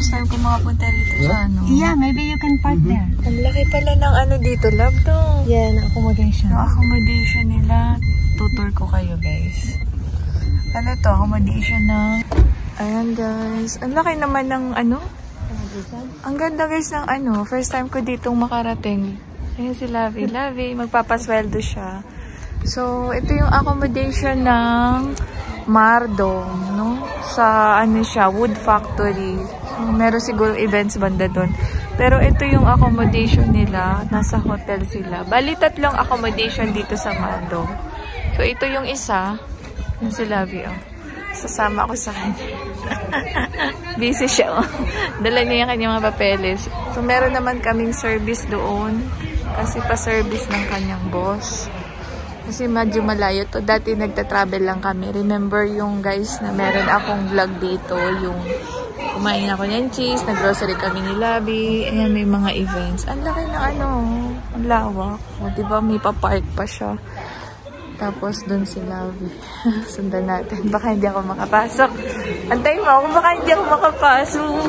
first time ko makapunta rito sa ano. Yeah, maybe you can park there. Ang laki pala ng ano dito, love, no? Yeah, na accommodation. Yung accommodation nila. Tutor ko kayo, guys. Ano to? Accommodation na. Ayan, guys. Ang laki naman ng ano. Ang ganda, guys, ng ano. First time ko ditong makarating. Ayan si Lavi. Lavi, magpapasweldo siya. So, ito yung accommodation ng Mardom, no? Sa, ano siya, wood factory. So, meron siguro events banda doon. Pero ito yung accommodation nila. Nasa hotel sila. Bali, 3 accommodation dito sa Mardom. So, ito yung isa. Yung si Lavi, oh. Sasama ko sa kanya. Busy siya, oh. Dala niya yung kanyang mga papeles. So, meron naman kaming service doon. Kasi pa-service ng kanyang boss. Kasi medyo malayo to. Dati nagta-travel lang kami. Remember yung guys na meron akong vlog dito. Yung kumain ako ng cheese. Nag-grocery kami ni Labi. Ayan, may mga events. Ang laki na ano. Ang lawak. O, diba may pa-park pa siya. Tapos dun si Labi. Sundan natin. Baka hindi ako makapasok. Antayin mo ako. Baka hindi ako makapasok.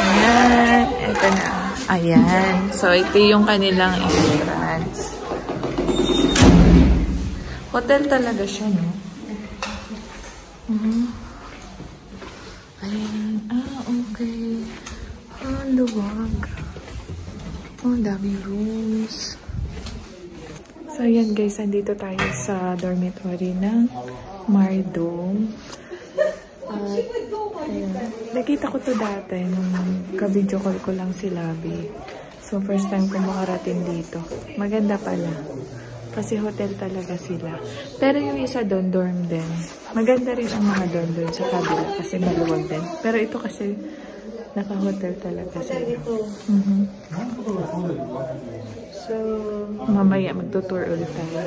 Ayan. Ito na. Ayan. So, ito yung kanilang entrance. Hotel talaga siya, no? Ayan. Okay. Luwag. Dami rooms. So, ayan guys. Andito tayo sa dormitory ng Mardom. Ayan. Nakita ko to dati nung ka-video call ko lang si Labi. So, first time ko makarating dito. Maganda pala. Kasi hotel talaga sila. Pero yung isa doon, dorm din. Maganda rin ang mga dorm doon sa kabila kasi maluwag din. Pero ito kasi naka-hotel talaga sila. So, mamaya magtutour ulit tayo.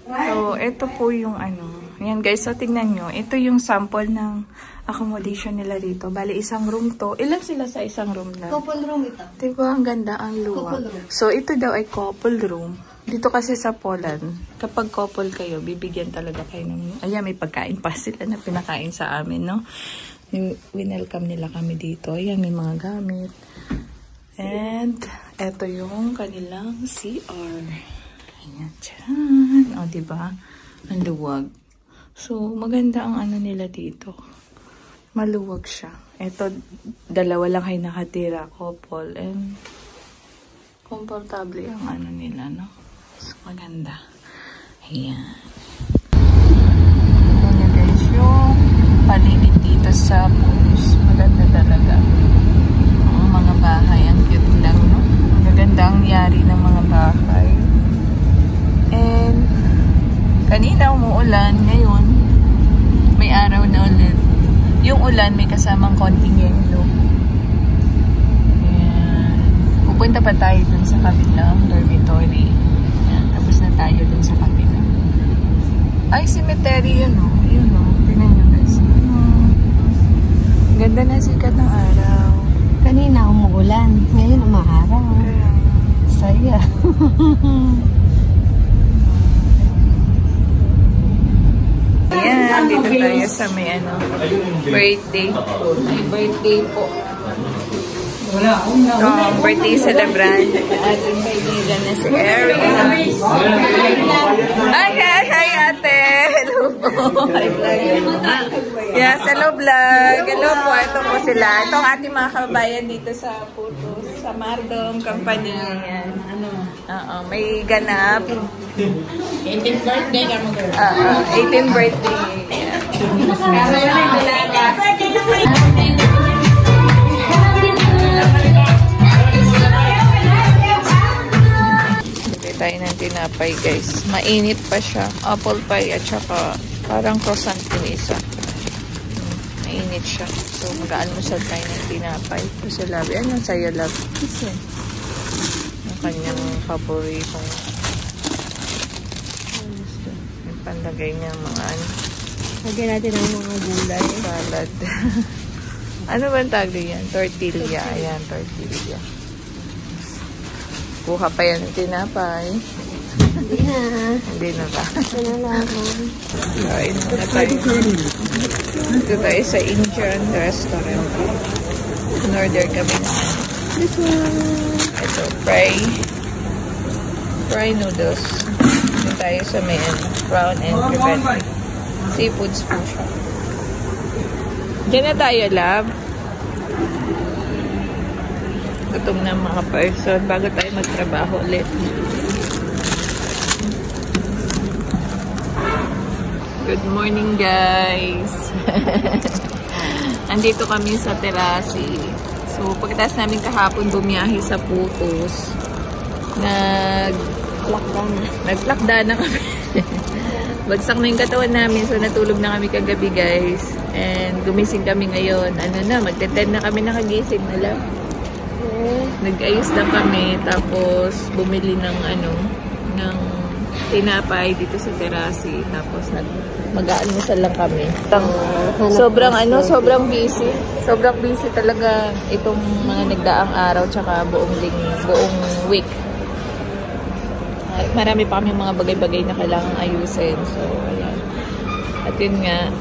So, ito po yung ano. Yan guys, so tingnan nyo. Ito yung sample ng accommodation nila rito. Bali, isang room to. Ilan sila sa isang room lang? Couple room ito. Diba, ang ganda, ang luwag. So, ito daw ay couple room. Dito kasi sa Poland, kapag couple kayo, bibigyan talaga kayo ng... Ayan, may pagkain pa sila na pinakain sa amin, no? Winelcome nila kami dito. Ayan, may mga gamit. And, eto yung kanilang CR. Ayan, tiyan. O, diba? Ang luwag. So, maganda ang ano nila dito. Maluwag siya. Ito, dalawa lang kayo nakatira, couple. And, komportable ang ano nila, no? So, maganda. Ayan. Ayan guys, yung paligid dito sa Pulos. Maganda talaga. Ang mga bahay, ang cute lang, no? Maganda ang yari ng mga bahay. And, kanina umuulan, ngayon, may araw na ulit. Yung ulan, may kasamang konting yelo. Ayan. Pupunta pa tayo dun sa kabilang dormitory. Ayan. Tapos na tayo dun sa kabilang. Ay, cemetery yun, oh. Yun, oh. Tingnan nyo, guys. Ganda na sikat ng araw. Kanina umuulan. Ngayon umaaraw. Saya. Ayan, dito tayo sa may ano, birthday. May birthday po. Birthday celebrant. Ating kaibigan na si Erin. Hi, ate. Hello po. Yes, hello vlog. Hello po, ito po sila. Ito ang ating mga kababayan dito sa Putos, sa Mardom Company. Ayan. May ganap. 18th birthday ka mo. 18th birthday. Bili tayo ng tinapay guys. Mainit pa siya. Apple pie at saka parang croissant yung isa. Mainit siya. So mag-almusal tayo ng tinapay. Kasi Labi. Ano sa'yo Love? Kasi ang kanyang paboritong panlagay niya mga ano. Lagyan natin ang mga gulay. Salad. Ano ba ang tawag yan? Tortilla. Ayan, tortilla. Kuha pa yan ng tinapay. na. Hindi na ba? Ito na lang. Kain muna tayo. Dito tayo sa Indian restaurant. In-order kami na. This one. Ito, fry noodles. Dito tayo sa may prawn and crevetti. Seafoods po siya. Diyan na tayo, love. Gutom na mga person bago tayo magtrabaho ulit. Good morning, guys. Andito kami sa Terasi. So, pagkatapos namin kahapon bumiyahe sa Putos, nagplakda na kami. Bagsak na yung katawan namin, so natulog na kami kagabi, guys. And gumising kami ngayon. Magte-10 na kami nakagising na lang. Nag-ayos lang kami, tapos bumili ng ng tinapay dito sa Terasi. Tapos mag-aalmusal lang kami. Sobrang busy. Sobrang busy talaga itong mga nagdaang araw tsaka buong week. Marami pa kami mga bagay-bagay na kailangang ayusin. So, ayan. At yun nga,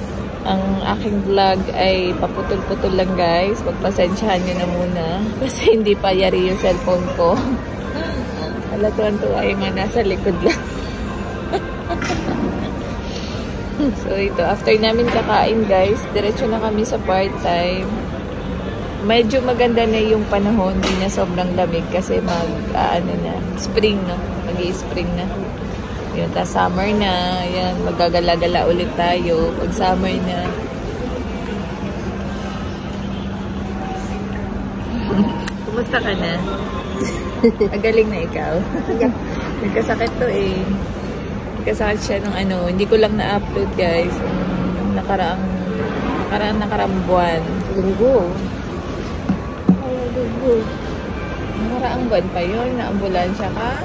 ang aking vlog ay paputol-putol lang, guys. Pagpasensyahan nyo na muna. Kasi hindi pa yari yung cellphone ko. Tuwan-tuwa yung nasa likod lang. So, ito. After namin kakain, guys, diretso na kami sa part-time. Medyo maganda na yung panahon. Hindi na sobrang lamig kasi spring, no? Mag-i-spring na. Yun, tas summer na. Yan, magagala-gala ulit tayo. Pag summer na. Kumusta ka na? Magaling na ikaw. Nagkasakit to eh. Nagkasakit siya ng hindi ko lang na-upload, guys. Nakaraang buwan. Linggo. Nakaraang buwan pa yun. Na-ambulansya ka.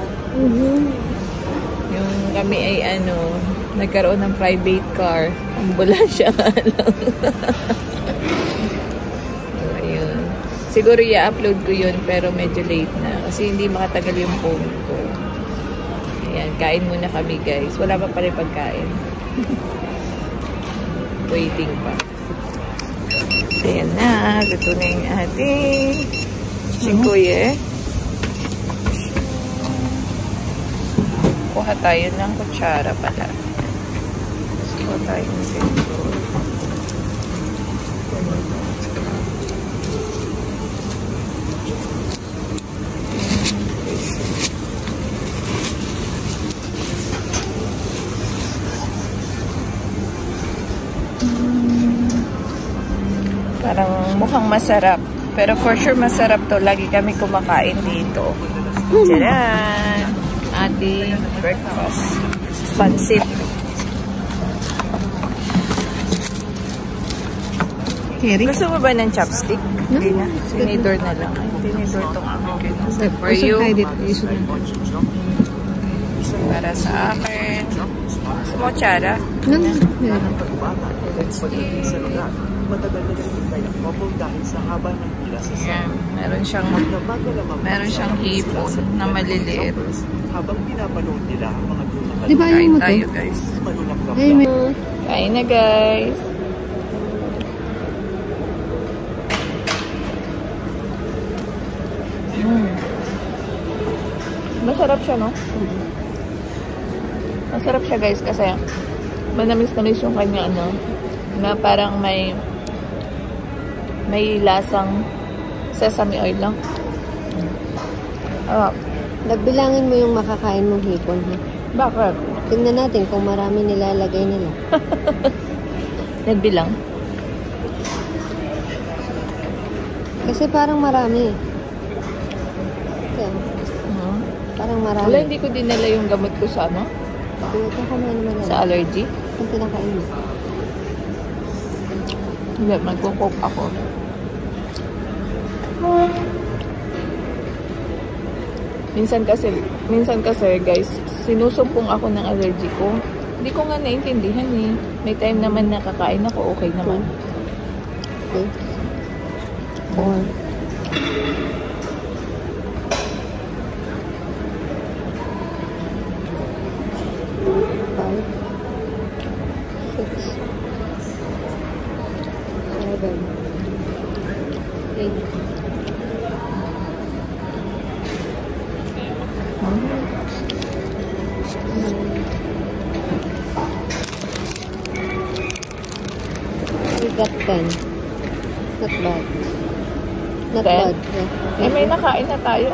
Yung kami ay nagkaroon ng private car. Ambulansya ka lang. So, ayun. Siguro i-upload ko yun pero medyo late na. Kasi hindi makatagal yung phone ko. Ayan, kain muna kami, guys. Wala pa pala pagkain. Waiting pa. Ayan na. Luto na yung ating singkuye. Kuha tayo ng kutsara pala. Kuha tayo ng singkuye. Parang mukhang masarap. Pero for sure masarap to. Lagi kami kumakain dito. Tcharan! Ating breakfast. Pansit. Gusto mo ba ng chopstick? Hindi na. Tinidor na lang. Tinidor itong akin. For you. Para sa akin. Gusto mo chara? Let's see. Matagal na nagtitayang bubble dahil sa haba ng pila sa Ayan, meron siyang hipon na maliliit. habang pinapanood nila ang mga lumang Di ba Kain mo tayo, to? guys. malulak-lak Ay, may... Kain na, guys. Masarap siya, no? Masarap siya, guys, kasi manamis-namis yung kanya, na parang may lasang sesame oil lang. Nagbilangin mo yung makakain mong hipon, ha? Bakit? Tingnan natin kung marami nilalagay nila. Nagbilang? Kasi parang marami. Kaya, parang marami. Wala, hindi ko dinala yung gamot ko sa Ito ka naman sa allergy. Kung pinakain mo. Hindi, magkukope ako. Minsan kasi guys, sinusumpong ako ng allergy ko. Hindi ko nga naintindihan eh. May time naman na kakain ako, okay naman. Okay. 4. 7. 8. We got 10. Not bad. Not 10? bad. Yeah. Eh, may nakain na tayo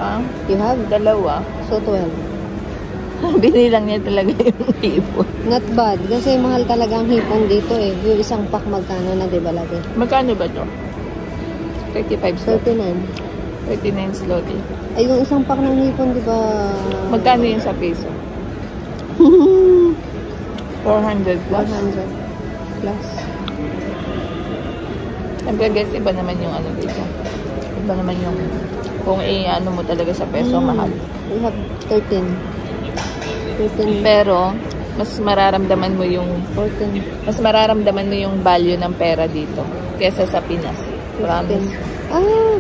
You have? Dalawa. So 12. Binilang niya talaga yung hipon. Not bad. Kasi mahal talaga ang hipon dito eh. Yung isang pack magkano na, di ba lagi? Magkano ba to? 35 zloty. 39. 39 zloty. Ay, yung isang pack ng hipon, di ba? Magkano yun sa peso? 400 plus. 100 plus. Siyempre guys, iba naman yung ano dito. Iba naman yung kung i-ano mo talaga sa peso, mahal. We have 13. 13. Pero, mas mararamdaman mo yung 14. mas mararamdaman mo yung value ng pera dito kesa sa Pinas. 15. Promise. Ah,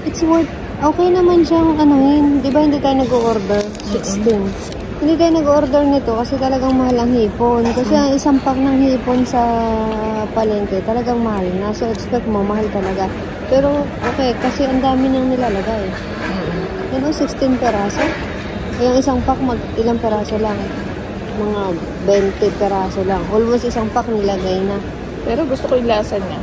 it's worth. Okay naman siyang anuhin. Di ba hindi tayo nag-order? 16. Hindi tayo nag-order nito kasi talagang mahal ang hipon. Kasi ang isang pack ng hipon sa palengke talagang mahal na. So, expect mo, mahal talaga. Pero, okay, kasi ang dami nang nilalagay. You know, 16 peraso. Yung isang pack, ilang peraso lang? Mga 20 peraso lang. Almost isang pack nilagay na. Pero gusto ko yung lasa niya.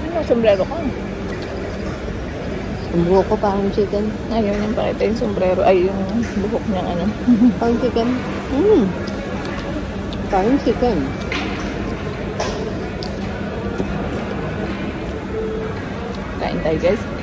Ano, sombrero ka? Ang buhok ko parang chicken. Ayaw niyang pakita yung sombrero. Ay, yung buhok niyang ano. Parang chicken. Parang chicken. Kain tayo guys.